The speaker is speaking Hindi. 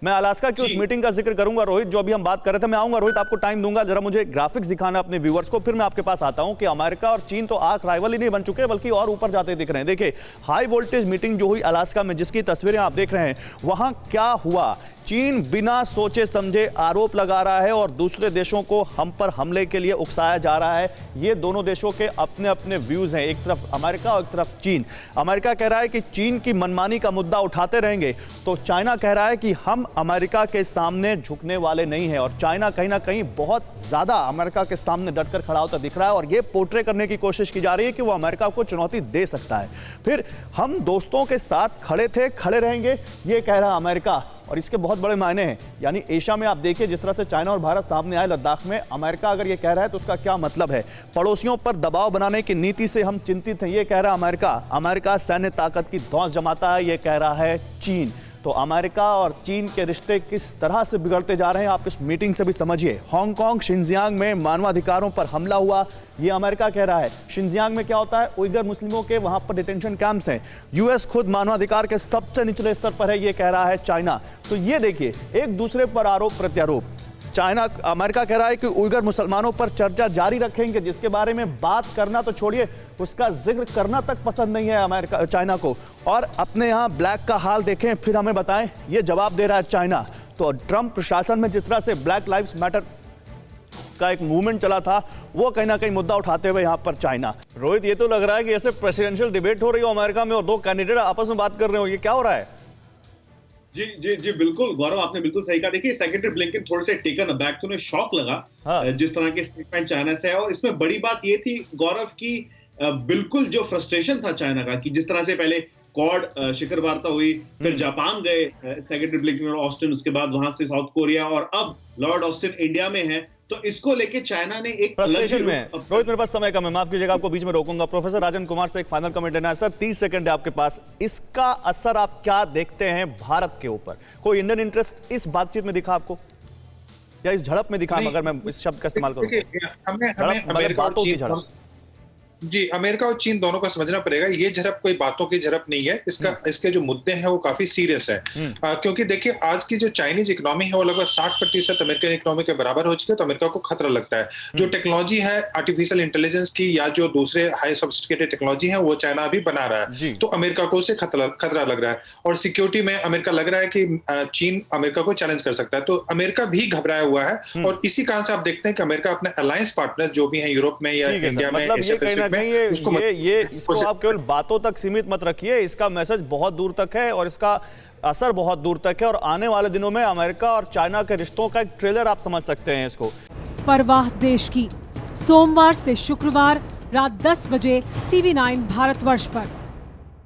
मैं अलास्का की उस मीटिंग का जिक्र करूंगा रोहित, जो अभी हम बात कर रहे थे। मैं आऊंगा रोहित, आपको टाइम दूंगा, जरा मुझे ग्राफिक्स दिखाना अपने व्यूअर्स को, फिर मैं आपके पास आता हूं कि अमेरिका और चीन तो आर्क राइवल ही नहीं बन चुके बल्कि और ऊपर जाते दिख रहे हैं। देखिए, हाई वोल्टेज मीटिंग जो हुई अलास्का में, जिसकी तस्वीरें आप देख रहे हैं, वहां क्या हुआ। चीन बिना सोचे समझे आरोप लगा रहा है और दूसरे देशों को हम पर हमले के लिए उकसाया जा रहा है। ये दोनों देशों के अपने अपने व्यूज हैं, एक तरफ अमेरिका और एक तरफ चीन। अमेरिका कह रहा है कि चीन की मनमानी का मुद्दा उठाते रहेंगे, तो चाइना कह रहा है कि हम अमेरिका के सामने झुकने वाले नहीं हैं। और चाइना कहीं ना कहीं बहुत ज्यादा अमेरिका के सामने डटकर खड़ा होता दिख रहा है और ये पोर्ट्रे करने की कोशिश की जा रही है कि वो अमेरिका को चुनौती दे सकता है। फिर हम दोस्तों के साथ खड़े थे, खड़े रहेंगे, ये कह रहा अमेरिका। और इसके बहुत बड़े मायने हैं, यानी एशिया में आप देखिए जिस तरह से चाइना और भारत सामने आए लद्दाख में, अमेरिका अगर ये कह रहा है तो उसका क्या मतलब है। पड़ोसियों पर दबाव बनाने की नीति से हम चिंतित हैं, ये कह रहा अमेरिका। अमेरिका सैन्य ताकत की धौंस जमाता है, ये कह रहा है चीन। तो अमेरिका और चीन के रिश्ते किस तरह से बिगड़ते जा रहे हैं आप इस मीटिंग से भी समझिए। हांगकांग शिनजियांग में मानवाधिकारों पर हमला हुआ, ये अमेरिका कह रहा है। शिनजियांग में क्या होता है, उइगर मुस्लिमों के वहां पर डिटेंशन कैंप्स हैं। यूएस खुद मानवाधिकार के सबसे निचले स्तर पर है, ये कह रहा है चाइना। तो ये देखिए, एक दूसरे पर आरोप प्रत्यारोप। चाइना, अमेरिका कह रहा है कि उइगर मुसलमानों पर चर्चा जारी रखेंगे, जिसके बारे में बात करना तो छोड़िए, उसका जिक्र करना तक पसंद नहीं है अमेरिका, चाइना को। और अपने यहाँ ब्लैक का हाल देखें फिर हमें बताएं, ये जवाब दे रहा है चाइना। तो ट्रंप प्रशासन में जिस तरह से ब्लैक लाइव्स मैटर का एक मूवमेंट चला था, वो कहीं ना कहीं मुद्दा उठाते हुए यहाँ पर चाइना। रोहित, ये तो लग रहा है कि ऐसे प्रेसिडेंशियल डिबेट हो रही हो अमेरिका में और दो कैंडिडेट आपस में बात कर रहे हो, ये क्या हो रहा है? जी जी जी बिल्कुल गौरव, आपने बिल्कुल सही कहा। देखिए, सेक्रेटरी ब्लिंकन थोड़े से टेकन अबैक, तो उन्हें शॉक लगा जिस तरह के स्टेटमेंट चाइना से है। और इसमें बड़ी बात ये थी गौरव की, बिल्कुल जो फ्रस्ट्रेशन था चाइना का, कि जिस तरह से पहले क्वाड शिखर वार्ता हुई, फिर जापान गए सेक्रेटरी ब्लिंकन और ऑस्टिन, उसके बाद वहां से साउथ कोरिया, और अब लॉर्ड ऑस्टिन इंडिया में है। तो इसको लेके चाइना ने एक फ्रस्ट्रेशन में। रोहित, मेरे पास समय कम है, माफ कीजिएगा, आपको बीच में रोकूंगा। प्रोफेसर राजन कुमार से एक फाइनल कमेंट लेना है सर, 30 सेकंड है आपके पास। इसका असर आप क्या देखते हैं भारत के ऊपर? कोई इंडियन इंटरेस्ट इस बातचीत में दिखा आपको, या इस झड़प में दिखा, अगर मैं इस शब्द का इस्तेमाल करूं? जी, अमेरिका और चीन दोनों को समझना पड़ेगा, ये झड़प कोई बातों की झड़प नहीं है। इसके जो मुद्दे हैं वो काफी सीरियस है। क्योंकि देखिए, आज की जो चाइनीज इकोनॉमी है वो लगभग 60% अमेरिकन इकोनॉमी के बराबर हो चुकी है। तो अमेरिका को खतरा लगता है। जो टेक्नोलॉजी है आर्टिफिशियल इंटेलिजेंस की, या जो दूसरे हाई सोफिस्टिकेटेड टेक्नोलॉजी है, वो चाइना अभी बना रहा है। तो अमेरिका को उससे खतरा लग रहा है। और सिक्योरिटी में अमेरिका लग रहा है कि चीन अमेरिका को चैलेंज कर सकता है। तो अमेरिका भी घबराया हुआ है। और इसी कारण से आप देखते हैं कि अमेरिका अपने अलायंस पार्टनर जो भी है यूरोप में या इंडिया में, इसको आप केवल बातों तक सीमित मत रखिए, इसका मैसेज बहुत दूर तक है और इसका असर बहुत दूर तक है। और आने वाले दिनों में अमेरिका और चाइना के रिश्तों का एक ट्रेलर आप समझ सकते हैं इसको। परवाह देश की, सोमवार से शुक्रवार रात 10 बजे TV9 भारतवर्ष पर।